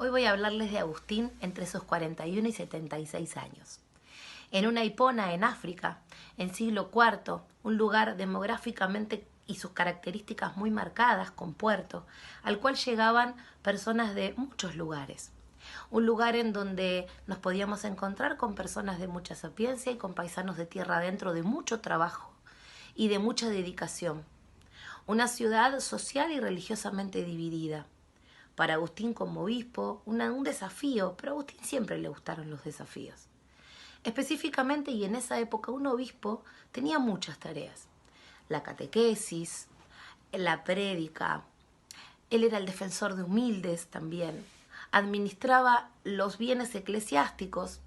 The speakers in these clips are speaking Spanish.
Hoy voy a hablarles de Agustín entre sus 41 y 76 años. En una hipona en África, en siglo IV, un lugar demográficamente y sus características muy marcadas, con puerto, al cual llegaban personas de muchos lugares. Un lugar en donde nos podíamos encontrar con personas de mucha sapiencia y con paisanos de tierra adentro de mucho trabajo y de mucha dedicación. Una ciudad social y religiosamente dividida. Para Agustín como obispo, un desafío, pero a Agustín siempre le gustaron los desafíos. Específicamente, y en esa época, un obispo tenía muchas tareas. La catequesis, la prédica, él era el defensor de humildes también, administraba los bienes eclesiásticos,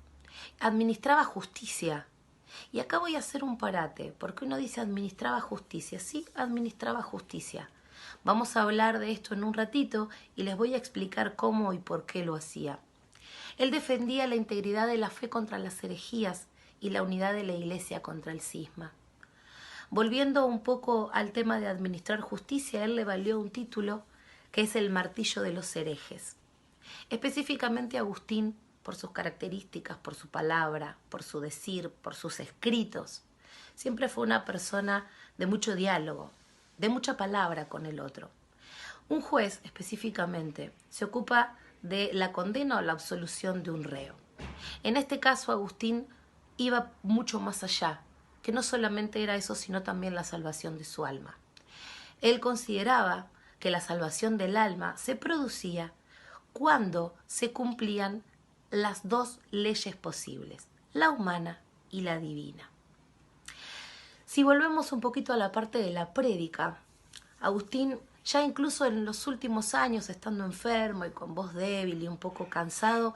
administraba justicia. Y acá voy a hacer un parate, porque uno dice administraba justicia. Sí, administraba justicia. Vamos a hablar de esto en un ratito y les voy a explicar cómo y por qué lo hacía. Él defendía la integridad de la fe contra las herejías y la unidad de la Iglesia contra el cisma. Volviendo un poco al tema de administrar justicia, él le valió un título que es el martillo de los herejes. Específicamente Agustín, por sus características, por su palabra, por su decir, por sus escritos, siempre fue una persona de mucho diálogo, de mucha palabra con el otro. Un juez, específicamente, se ocupa de la condena o la absolución de un reo. En este caso, Agustín iba mucho más allá, que no solamente era eso, sino también la salvación de su alma. Él consideraba que la salvación del alma se producía cuando se cumplían las dos leyes posibles, la humana y la divina. Si volvemos un poquito a la parte de la prédica, Agustín, ya incluso en los últimos años, estando enfermo y con voz débil y un poco cansado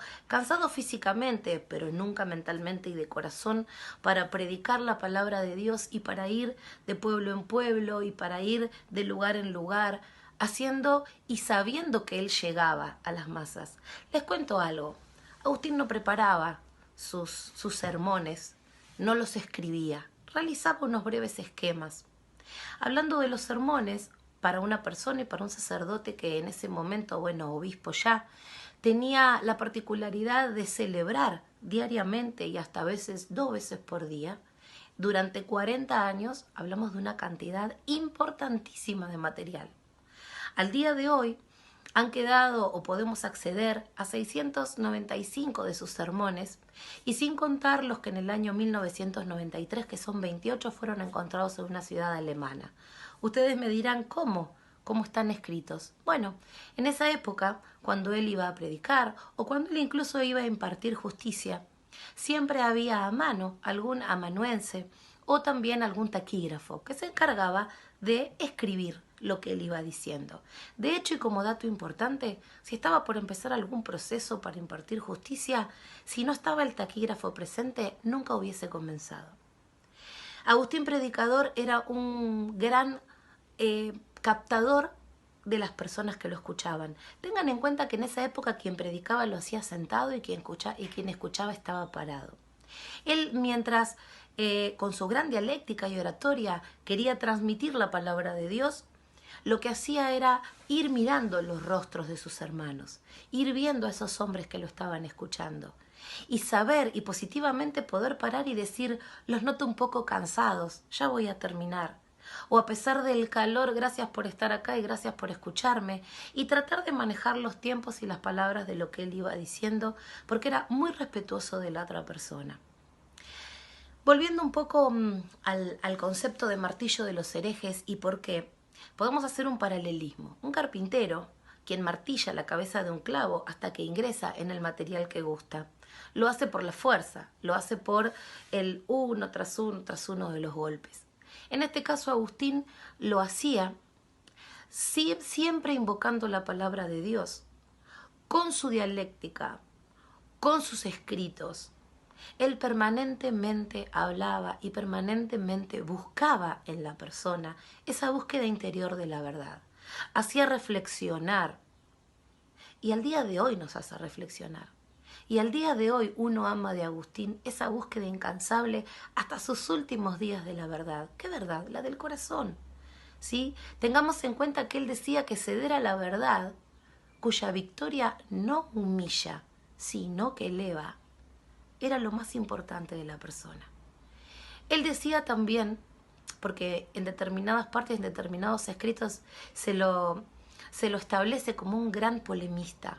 físicamente, pero nunca mentalmente y de corazón, para predicar la palabra de Dios y para ir de pueblo en pueblo y para ir de lugar en lugar, haciendo y sabiendo que él llegaba a las masas. Les cuento algo, Agustín no preparaba sus sermones, no los escribía, realizaba unos breves esquemas. Hablando de los sermones, para una persona y para un sacerdote que en ese momento, obispo ya, tenía la particularidad de celebrar diariamente y hasta a veces 2 veces por día, durante 40 años hablamos de una cantidad importantísima de material. Al día de hoy han quedado o podemos acceder a 695 de sus sermones y sin contar los que en el año 1993, que son 28, fueron encontrados en una ciudad alemana. Ustedes me dirán cómo están escritos. Bueno, en esa época, cuando él iba a predicar o cuando él incluso iba a impartir justicia, siempre había a mano algún amanuense o también algún taquígrafo que se encargaba de escribir lo que él iba diciendo. De hecho, y como dato importante, si estaba por empezar algún proceso para impartir justicia, si no estaba el taquígrafo presente, nunca hubiese comenzado. Agustín Predicador era un gran captador de las personas que lo escuchaban. Tengan en cuenta que en esa época quien predicaba lo hacía sentado y quien escuchaba estaba parado. Él, mientras con su gran dialéctica y oratoria quería transmitir la palabra de Dios, lo que hacía era ir mirando los rostros de sus hermanos, ir viendo a esos hombres que lo estaban escuchando y saber y positivamente poder parar y decir, los noto un poco cansados, ya voy a terminar. O a pesar del calor, gracias por estar acá y gracias por escucharme, y tratar de manejar los tiempos y las palabras de lo que él iba diciendo, porque era muy respetuoso de la otra persona. Volviendo un poco al concepto de martillo de los herejes y por qué, podemos hacer un paralelismo. Un carpintero, quien martilla la cabeza de un clavo hasta que ingresa en el material que gusta, lo hace por la fuerza, lo hace por el uno tras uno de los golpes. En este caso Agustín lo hacía siempre invocando la palabra de Dios, con su dialéctica, con sus escritos. Él permanentemente hablaba y permanentemente buscaba en la persona esa búsqueda interior de la verdad. Hacía reflexionar. Y al día de hoy nos hace reflexionar. Y al día de hoy uno ama de Agustín esa búsqueda incansable hasta sus últimos días de la verdad. ¿Qué verdad? La del corazón. ¿Sí? Tengamos en cuenta que él decía que ceder a la verdad cuya victoria no humilla, sino que eleva, era lo más importante de la persona. Él decía también, porque en determinadas partes, en determinados escritos, se lo establece como un gran polemista.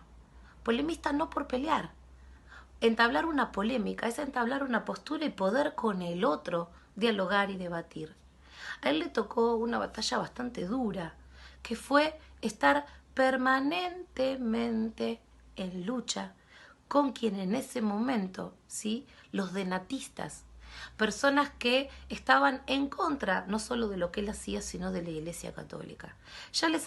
Polemista no por pelear. Entablar una polémica es entablar una postura y poder con el otro dialogar y debatir. A él le tocó una batalla bastante dura, que fue estar permanentemente en lucha con quien en ese momento, ¿sí?, los denatistas, personas que estaban en contra no solo de lo que él hacía, sino de la Iglesia Católica. Ya le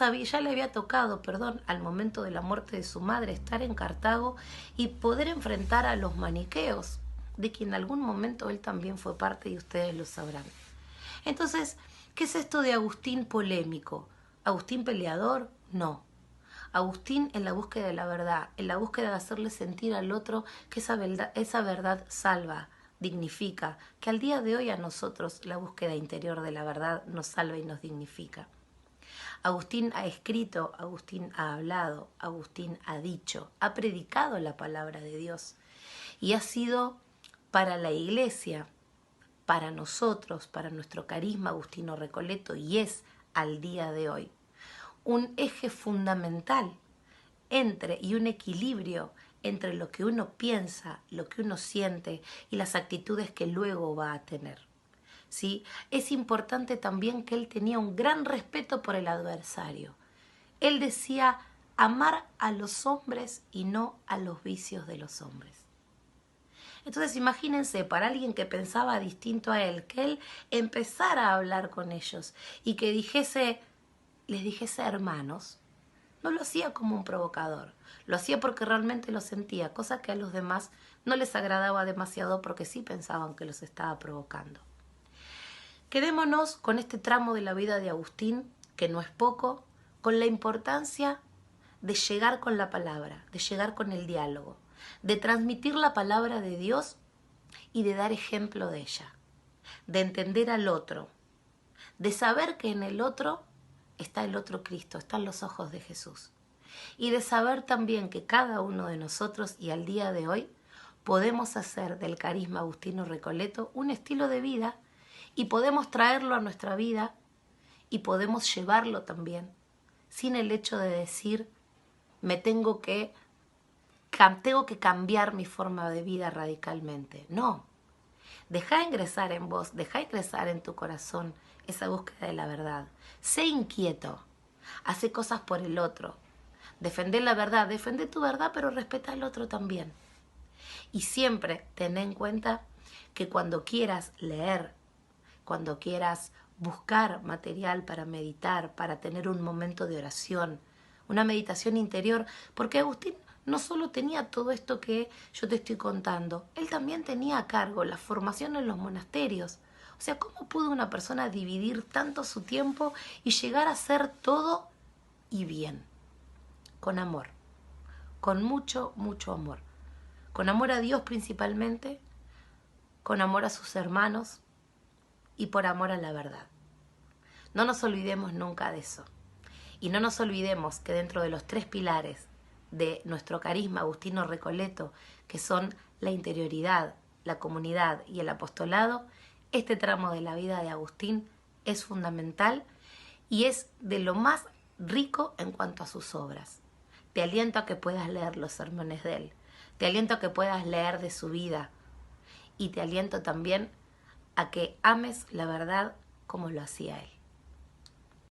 había tocado, al momento de la muerte de su madre, estar en Cartago y poder enfrentar a los maniqueos, de quien en algún momento él también fue parte y ustedes lo sabrán. Entonces, ¿qué es esto de Agustín polémico? ¿Agustín peleador? No. Agustín en la búsqueda de la verdad, en la búsqueda de hacerle sentir al otro que esa verdad salva, dignifica, que al día de hoy a nosotros la búsqueda interior de la verdad nos salva y nos dignifica. Agustín ha escrito, Agustín ha hablado, Agustín ha dicho, ha predicado la palabra de Dios y ha sido para la Iglesia, para nosotros, para nuestro carisma agustino recoleto, y es al día de hoy un eje fundamental y un equilibrio entre lo que uno piensa, lo que uno siente y las actitudes que luego va a tener. ¿Sí? Es importante también que él tenía un gran respeto por el adversario. Él decía amar a los hombres y no a los vicios de los hombres. Entonces imagínense, para alguien que pensaba distinto a él, que él empezara a hablar con ellos y que les dijese hermanos, no lo hacía como un provocador, lo hacía porque realmente lo sentía, cosa que a los demás no les agradaba demasiado porque sí pensaban que los estaba provocando. Quedémonos con este tramo de la vida de Agustín, que no es poco, con la importancia de llegar con la palabra, de llegar con el diálogo, de transmitir la palabra de Dios y de dar ejemplo de ella, de entender al otro, de saber que en el otro está el otro Cristo, están los ojos de Jesús. Y de saber también que cada uno de nosotros y al día de hoy podemos hacer del carisma agustino recoleto un estilo de vida y podemos traerlo a nuestra vida y podemos llevarlo también sin el hecho de decir tengo que cambiar mi forma de vida radicalmente. No. Deja ingresar en vos, deja ingresar en tu corazón esa búsqueda de la verdad. Sé inquieto, hace cosas por el otro. Defende la verdad, defende tu verdad, pero respeta al otro también. Y siempre ten en cuenta que cuando quieras leer, cuando quieras buscar material para meditar, para tener un momento de oración, una meditación interior, porque Agustín no solo tenía todo esto que yo te estoy contando, él también tenía a cargo la formación en los monasterios. O sea, ¿cómo pudo una persona dividir tanto su tiempo y llegar a hacer todo y bien? Con amor, con mucho, mucho amor. Con amor a Dios principalmente, con amor a sus hermanos y por amor a la verdad. No nos olvidemos nunca de eso. Y no nos olvidemos que dentro de los 3 pilares de nuestro carisma agustino recoleto, que son la interioridad, la comunidad y el apostolado, este tramo de la vida de Agustín es fundamental y es de lo más rico en cuanto a sus obras. Te aliento a que puedas leer los sermones de él, te aliento a que puedas leer de su vida y te aliento también a que ames la verdad como lo hacía él.